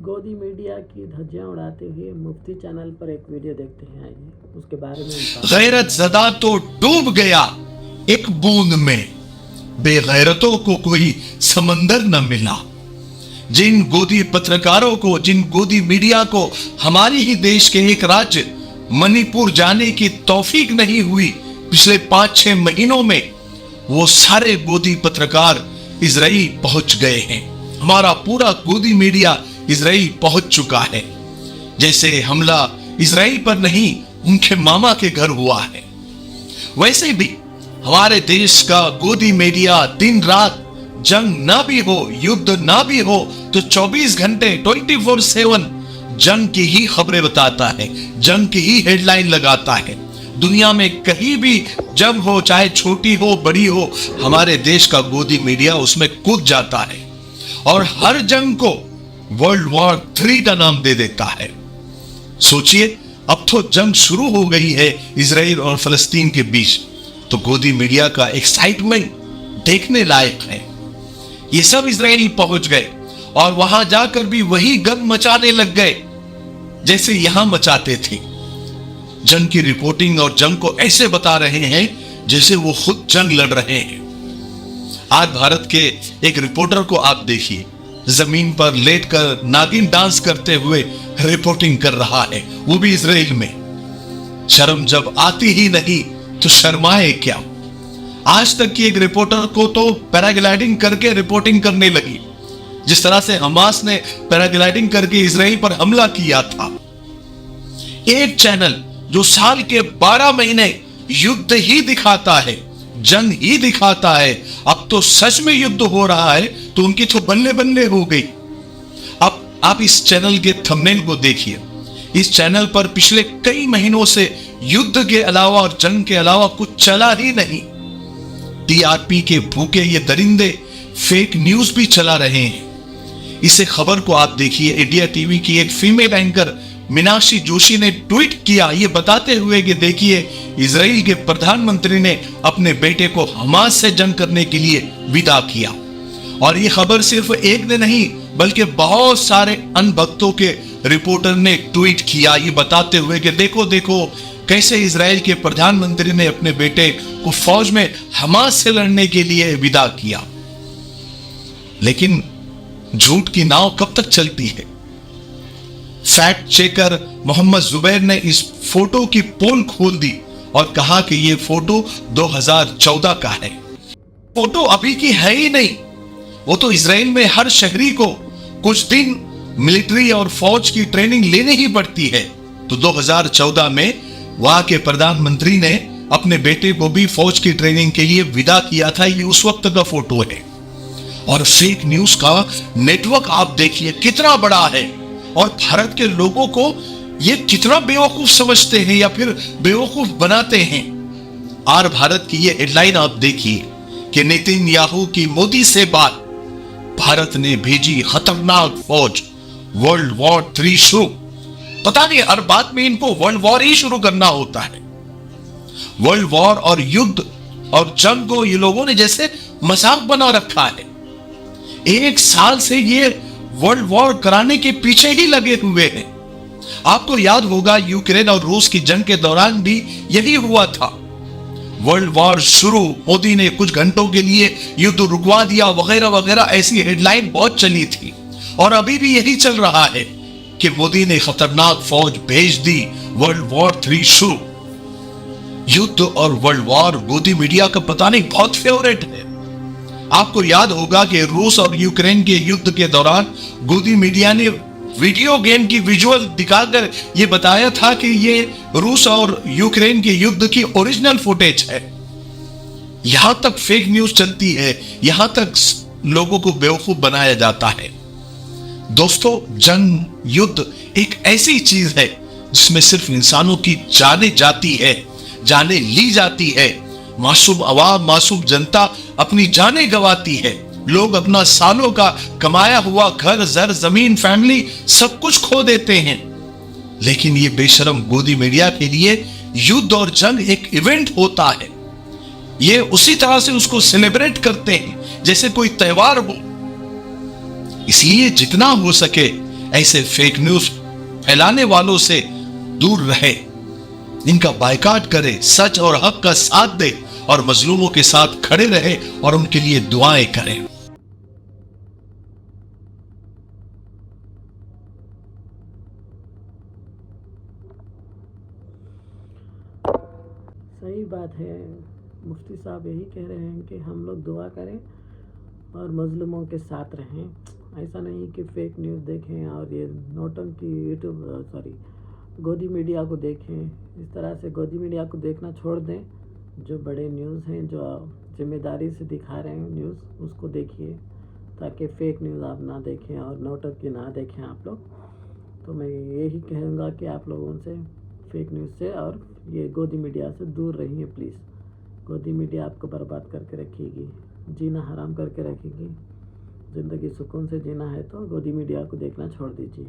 गोदी मीडिया की धज्जियां उड़ाते हुए मुफ्ती चैनल पर एक वीडियो देखते हैं, आइए उसके बारे में। गैरत ज़दा तो डूब गया एक बूंद में, बेगैरतों को कोई समंदर न मिला। जिन गोदी पत्रकारों को, जिन गोदी मीडिया को हमारे ही देश के एक राज्य मणिपुर जाने की तौफीक नहीं हुई पिछले 5-6 महीनों में, वो सारे गोदी पत्रकार इजराइल पहुंच गए हैं। हमारा पूरा गोदी मीडिया इजराइल पहुंच चुका है। जैसे हमला इजराइल पर नहीं, उनके मामा के घर हुआ है, वैसे भी हमारे देश का गोदी मीडिया दिन रात, जंग ना भी हो, युद्ध ना भी हो, तो 24 घंटे 24/7 जंग की ही खबरें बताता है, जंग की ही हेडलाइन लगाता है। दुनिया में कहीं भी जंग हो, चाहे छोटी हो बड़ी हो, हमारे देश का गोदी मीडिया उसमें कूद जाता है और हर जंग को वर्ल्ड वॉर 3 का नाम दे देता है। सोचिए, अब तो जंग शुरू हो गई है इजराइल और फलस्तीन के बीच, तो गोदी मीडिया का एक्साइटमेंट देखने लायक है। ये सब इजराइल पहुंच गए और वहां जाकर भी वही गम मचाने लग गए जैसे यहां मचाते थे। जंग की रिपोर्टिंग और जंग को ऐसे बता रहे हैं जैसे वो खुद जंग लड़ रहे हैं। आज भारत के एक रिपोर्टर को आप देखिए, जमीन पर लेटकर नागिन डांस करते हुए रिपोर्टिंग कर रहा है, वो भी इजराइल में। शर्म जब आती ही नहीं तो शर्माए क्या। आज तक की एक रिपोर्टर को तो पैराग्लाइडिंग करके रिपोर्टिंग करने लगी, जिस तरह से हमास ने पैराग्लाइडिंग करके इजराइल पर हमला किया था। एक चैनल जो साल के 12 महीने युद्ध ही दिखाता है, जंग ही दिखाता है, अब तो सच में युद्ध हो रहा है, तो उनकी तो बल्ले बल्ले हो गई। अब आप इस चैनल के थंबनेल को देखिए। इस चैनल पर पिछले कई महीनों से युद्ध के अलावा और जंग के अलावा कुछ चला ही नहीं। टीआरपी के भूखे ये दरिंदे फेक न्यूज भी चला रहे हैं। इसे खबर को आप देखिए, इंडिया टीवी की एक फीमेल एंकर मीनाक्षी जोशी ने ट्वीट किया ये बताते हुए कि देखिए, इजराइल के प्रधानमंत्री ने अपने बेटे को हमास से जंग करने के लिए विदा किया। और ये खबर सिर्फ एक ने नहीं, बल्कि बहुत सारे अनभक्तों के रिपोर्टर ने ट्वीट किया ये बताते हुए कि देखो देखो कैसे इजराइल के प्रधानमंत्री ने अपने बेटे को फौज में हमास से लड़ने के लिए विदा किया। लेकिन झूठ की नाव कब तक चलती है। फैक्ट चेकर मोहम्मद जुबैर ने इस फोटो की पोल खोल दी और कहा कि यह फोटो 2014 का है। फोटो अभी की है ही नहीं। वो तो इजराइल में हर शहरी को कुछ दिन मिलिट्री और फौज की ट्रेनिंग लेने ही पड़ती है, तो 2014 में वहां के प्रधानमंत्री ने अपने बेटे को भी फौज की ट्रेनिंग के लिए विदा किया था। ये उस वक्त का फोटो है। और फेक न्यूज का नेटवर्क आप देखिए कितना बड़ा है, और भारत के लोगों को ये कितना बेवकूफ समझते हैं या फिर बेवकूफ बनाते हैं। आर भारत की ये हेडलाइन आप देखिए कि नेतन्याहू की मोदी से बात, भारत ने भेजी खतरनाक फौज, वर्ल्ड वॉर 3 शुरू। पता नहीं हर बात में इनको वर्ल्ड वॉर ही शुरू करना होता है। वर्ल्ड वॉर और युद्ध और जंग को ये लोगों ने जैसे मजाक बना रखा है। 1 साल से ये वर्ल्ड वॉर कराने के पीछे ही लगे हुए हैं। आपको याद होगा यूक्रेन और रूस की जंग के दौरान भी यही हुआ था। वर्ल्ड वॉर शुरू, मोदी ने कुछ घंटों के लिए युद्ध रुकवा दिया वगैरह वगैरह, ऐसी हेडलाइन बहुत चली थी। और अभी भी यही चल रहा है कि मोदी ने खतरनाक फौज भेज दी, वर्ल्ड वॉर 3 शुरू। युद्ध और वर्ल्ड वॉर गोदी मीडिया का पता नहीं बहुत फेवरेट है। आपको याद होगा कि रूस और यूक्रेन के युद्ध के दौरान गोदी मीडिया ने वीडियो गेम की विजुअल दिखाकर यह बताया था कि यह रूस और यूक्रेन के युद्ध की ओरिजिनल फुटेज है। यहां तक फेक न्यूज चलती है, यहां तक लोगों को बेवकूफ बनाया जाता है। दोस्तों, जंग, युद्ध एक ऐसी चीज है जिसमें सिर्फ इंसानों की जाने जाती है, जाने ली जाती है। मासूम आवाम, मासूम जनता अपनी जानें गंवाती है। लोग अपना सालों का कमाया हुआ घर, जर, जमीन, फैमिली सब कुछ खो देते हैं। लेकिन ये बेशरम गोदी मीडिया के लिए युद्ध और जंग एक इवेंट होता है। ये उसी तरह से उसको सेलिब्रेट करते हैं जैसे कोई त्योहार हो। इसलिए जितना हो सके ऐसे फेक न्यूज फैलाने वालों से दूर रहे, इनका बायकॉट करे, सच और हक का साथ दे और मजलूमों के साथ खड़े रहे और उनके लिए दुआएं करें। सही बात है। मुफ्ती साहब यही कह रहे हैं कि हम लोग दुआ करें और मजलूमों के साथ रहें। ऐसा नहीं कि फेक न्यूज़ देखें और ये नौटंकी यूट्यूब गोदी मीडिया को देखें। इस तरह से गोदी मीडिया को देखना छोड़ दें। जो बड़े न्यूज़ हैं, जो जिम्मेदारी से दिखा रहे हैं न्यूज़, उसको देखिए, ताकि फ़ेक न्यूज़ आप ना देखें और नौटंकी ना देखें आप लोग। तो मैं यही कहूँगा कि आप लोगों से फेक न्यूज़ से और ये गोदी मीडिया से दूर रहिए प्लीज़। गोदी मीडिया आपको बर्बाद करके रखेगी, जीना हराम करके रखेगी। ज़िंदगी सुकून से जीना है तो गोदी मीडिया को देखना छोड़ दीजिए।